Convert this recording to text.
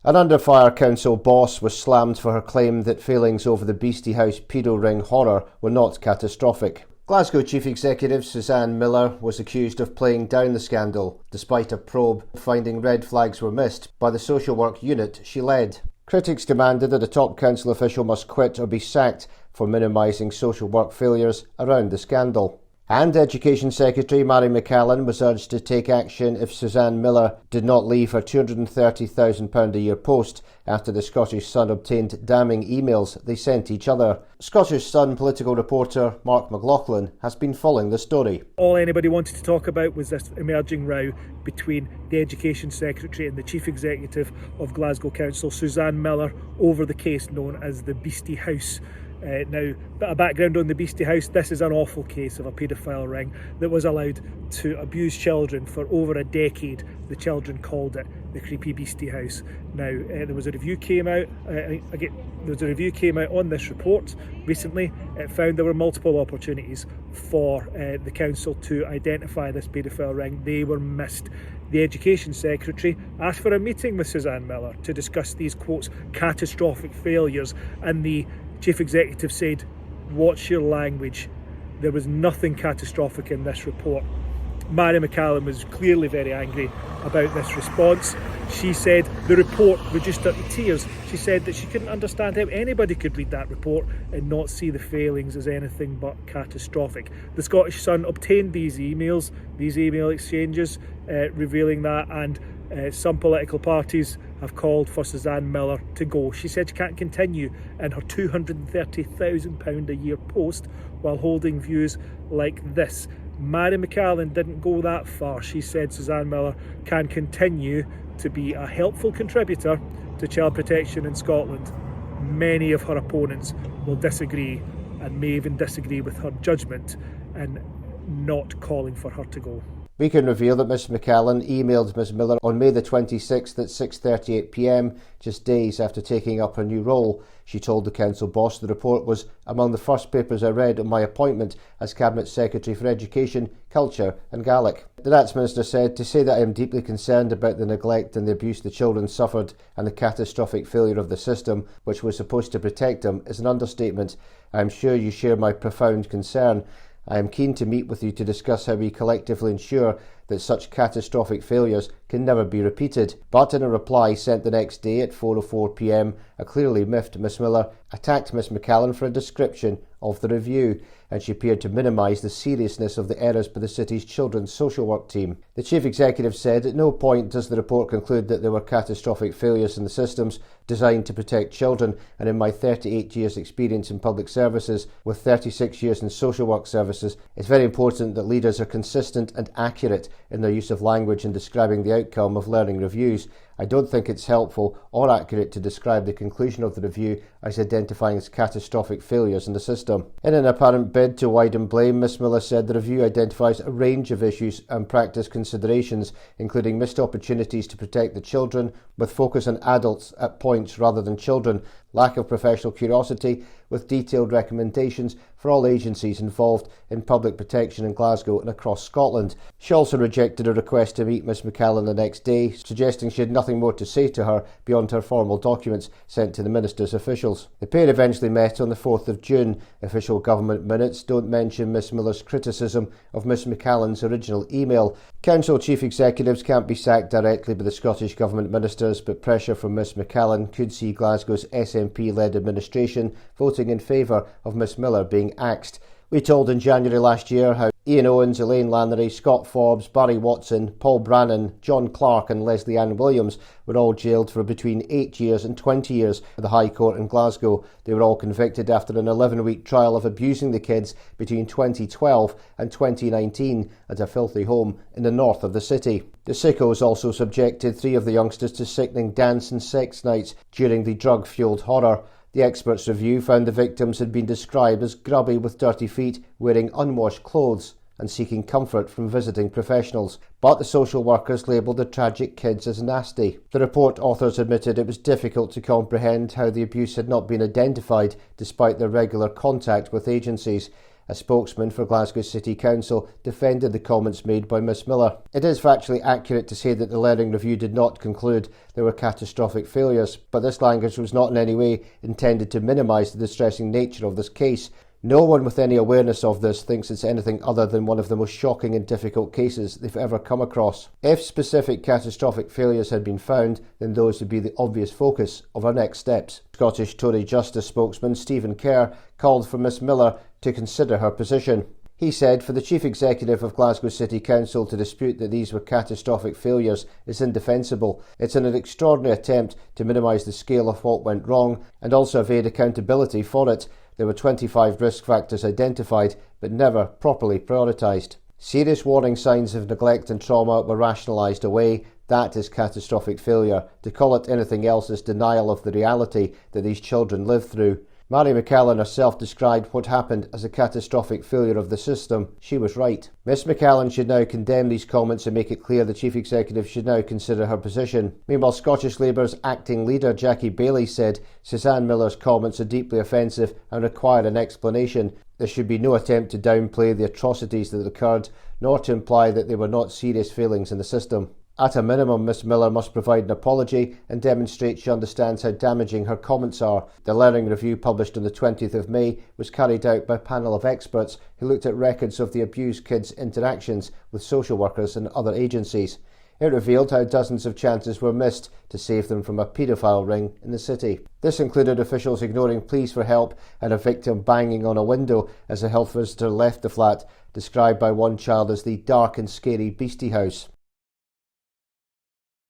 An under-fire council boss was slammed for her claim that failings over the Beastie House paedo ring horror were not catastrophic. Glasgow Chief Executive Susanne Millar was accused of playing down the scandal, despite a probe finding red flags were missed by the social work unit she led. Critics demanded that a top council official must quit or be sacked for minimising social work failures around the scandal. And Education Secretary Mary McCallan was urged to take action if Susanne Millar did not leave her £230,000 a year post after the Scottish Sun obtained damning emails they sent each other. Scottish Sun political reporter Mark McLaughlin has been following the story. All anybody wanted to talk about was this emerging row between the Education Secretary and the Chief Executive of Glasgow Council, Susanne Millar, over the case known as the Beastie House. Now, bit of background on the Beastie House. This is an awful case of a paedophile ring that was allowed to abuse children for over a decade. The children called it the creepy Beastie House. Now, there was a review came out. On this report recently. It found there were multiple opportunities for the council to identify this paedophile ring. They were missed. The Education Secretary asked for a meeting with Susanne Millar to discuss these, quotes, catastrophic failures, and the Chief Executive said, "Watch your language. There was nothing catastrophic in this report." Mary McCallan was clearly very angry about this response. She said the report reduced her to tears. She said that she couldn't understand how anybody could read that report and not see the failings as anything but catastrophic. The Scottish Sun obtained these email exchanges revealing that, and some political parties have called for Susanne Millar to go. She said she can't continue in her £230,000 a year post while holding views like this. Mary McCallan didn't go that far. She said Susanne Millar can continue to be a helpful contributor to child protection in Scotland. Many of her opponents will disagree and may even disagree with her judgment in not calling for her to go. We can reveal that Ms McCallan emailed Ms Millar on May the 26th at 6:38 p.m, just days after taking up her new role. She told the council boss the report was among the first papers I read on my appointment as Cabinet Secretary for Education, Culture and Gaelic. The Nats Minister said, "To say that I am deeply concerned about the neglect and the abuse the children suffered and the catastrophic failure of the system, which was supposed to protect them, is an understatement. I am sure you share my profound concern. I am keen to meet with you to discuss how we collectively ensure that such catastrophic failures can never be repeated." But in a reply sent the next day at 4:04 p.m, a clearly miffed Ms Millar attacked Ms McCallan for a description of the review, and she appeared to minimise the seriousness of the errors by the city's children's social work team. The Chief Executive said, "At no point does the report conclude that there were catastrophic failures in the systems designed to protect children, and in my 38 years experience in public services, with 36 years in social work services, it's very important that leaders are consistent and accurate in their use of language in describing the outcome of learning reviews. I don't think it's helpful or accurate to describe the conclusion of the review as identifying as catastrophic failures in the system." In an apparent bid to widen blame, Ms Millar said the review identifies a range of issues and practice considerations, including missed opportunities to protect the children, with focus on adults at points rather than children, lack of professional curiosity, with detailed recommendations for all agencies involved in public protection in Glasgow and across Scotland. She also rejected a request to meet Ms McCallan the next day, suggesting she had nothing more to say to her beyond her formal documents sent to the minister's officials. The pair eventually met on the 4th of June. Official government minutes don't mention Ms Millar's criticism of Ms McCallan's original email. Council chief executives can't be sacked directly by the Scottish Government ministers, but pressure from Ms McCallan could see Glasgow's SNP-led administration voting in favour of Ms Millar being axed. We told in January last year how Ian Owens, Elaine Lannery, Scott Forbes, Barry Watson, Paul Brannan, John Clark and Leslie Ann Williams were all jailed for between 8 years and 20 years at the High Court in Glasgow. They were all convicted after an 11-week trial of abusing the kids between 2012 and 2019 at a filthy home in the north of the city. The sickos also subjected 3 of the youngsters to sickening dance and sex nights during the drug-fuelled horror. The experts' review found the victims had been described as grubby with dirty feet, wearing unwashed clothes and seeking comfort from visiting professionals. But the social workers labelled the tragic kids as nasty. The report authors admitted it was difficult to comprehend how the abuse had not been identified despite their regular contact with agencies. A spokesman for Glasgow City Council defended the comments made by Miss Millar. It is factually accurate to say that the learning review did not conclude there were catastrophic failures, but this language was not in any way intended to minimise the distressing nature of this case. No one with any awareness of this thinks it's anything other than one of the most shocking and difficult cases they've ever come across. If specific catastrophic failures had been found, then those would be the obvious focus of our next steps. Scottish Tory Justice spokesman Stephen Kerr called for Miss Millar to consider her position. He said, for the Chief Executive of Glasgow City Council to dispute that these were catastrophic failures is indefensible. It's an extraordinary attempt to minimise the scale of what went wrong and also evade accountability for it. There were 25 risk factors identified, but never properly prioritised. Serious warning signs of neglect and trauma were rationalised away. That is catastrophic failure. To call it anything else is denial of the reality that these children live through. Mary McCallan herself described what happened as a catastrophic failure of the system. She was right. Miss McCallan should now condemn these comments and make it clear the Chief Executive should now consider her position. Meanwhile, Scottish Labour's acting leader Jackie Baillie said Susanne Millar's comments are deeply offensive and require an explanation. There should be no attempt to downplay the atrocities that occurred, nor to imply that there were not serious failings in the system. At a minimum, Miss Millar must provide an apology and demonstrate she understands how damaging her comments are. The learning review published on the 20th of May was carried out by a panel of experts who looked at records of the abused kids' interactions with social workers and other agencies. It revealed how dozens of chances were missed to save them from a paedophile ring in the city. This included officials ignoring pleas for help and a victim banging on a window as a health visitor left the flat, described by one child as the dark and scary Beastie House.